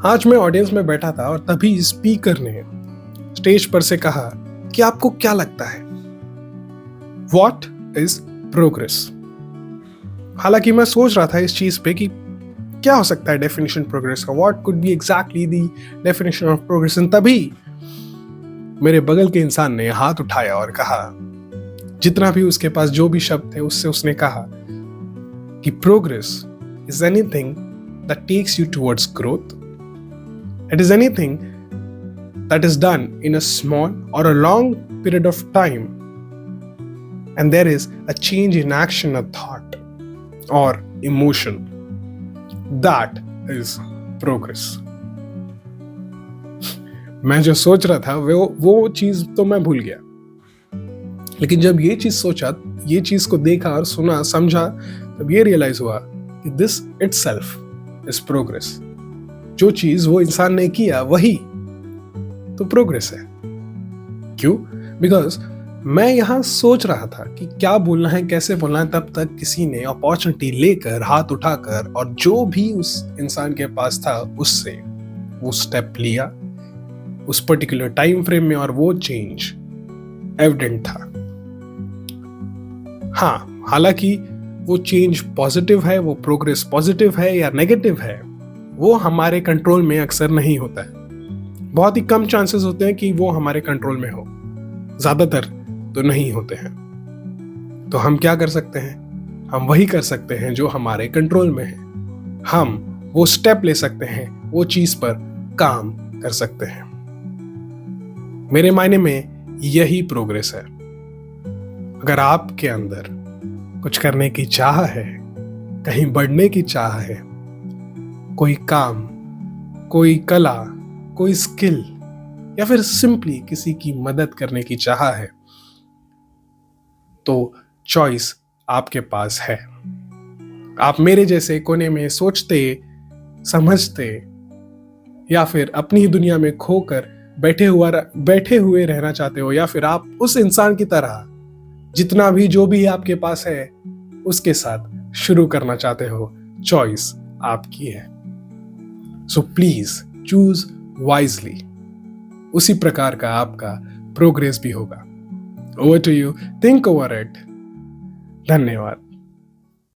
आज मैं ऑडियंस में बैठा था और तभी स्पीकर ने स्टेज पर से कहा कि आपको क्या लगता है, व्हाट इज प्रोग्रेस। हालांकि मैं सोच रहा था इस चीज पे कि क्या हो सकता है डेफिनेशन प्रोग्रेस का, what could be exactly the definition of progress. तभी मेरे बगल के इंसान ने हाथ उठाया और कहा, जितना भी उसके पास जो भी शब्द थे उससे उसने कहा कि progress is anything that takes you towards growth. It is anything that is done in a small or a long period of time, and there is a change in action or thought or emotion. That is progress. मैं जो सोच रहा था वो चीज तो मैं भूल गया, लेकिन जब ये चीज सोचा, ये चीज को देखा और सुना समझा, तब ये रियलाइज हुआ कि दिस इटसेल्फ इज प्रोग्रेस. जो चीज वो इंसान ने किया वही तो प्रोग्रेस है. क्यों? बिकॉज मैं यहां सोच रहा था कि क्या बोलना है, कैसे बोलना है, तब तक किसी ने अपॉर्चुनिटी लेकर, हाथ उठाकर, और जो भी उस इंसान के पास था उससे वो स्टेप लिया उस पर्टिकुलर टाइम फ्रेम में, और वो चेंज एविडेंट था. हाँ, हालांकि वो चेंज पॉजिटिव है, वो प्रोग्रेस पॉजिटिव है या नेगेटिव है, वो हमारे कंट्रोल में अक्सर नहीं होता है. बहुत ही कम चांसेस होते हैं कि वो हमारे कंट्रोल में हो, ज्यादातर तो नहीं होते हैं. तो हम क्या कर सकते हैं? हम वही कर सकते हैं जो हमारे कंट्रोल में है. हम वो स्टेप ले सकते हैं, वो चीज पर काम कर सकते हैं. मेरे मायने में यही प्रोग्रेस है. अगर आपके अंदर कुछ करने की चाह है, कहीं बढ़ने की चाह है, कोई काम, कोई कला, कोई स्किल, या फिर सिंपली किसी की मदद करने की चाह है, तो चॉइस आपके पास है. आप मेरे जैसे कोने में सोचते, समझते, या फिर अपनी ही दुनिया में खोकर बैठे हुए रहना चाहते हो, या फिर आप उस इंसान की तरह जितना भी जो भी आपके पास है उसके साथ शुरू करना चाहते हो. चॉइस आपकी है. So please choose wisely. उसी प्रकार का आपका प्रोग्रेस भी होगा. Over to you. Think over it. धन्यवाद.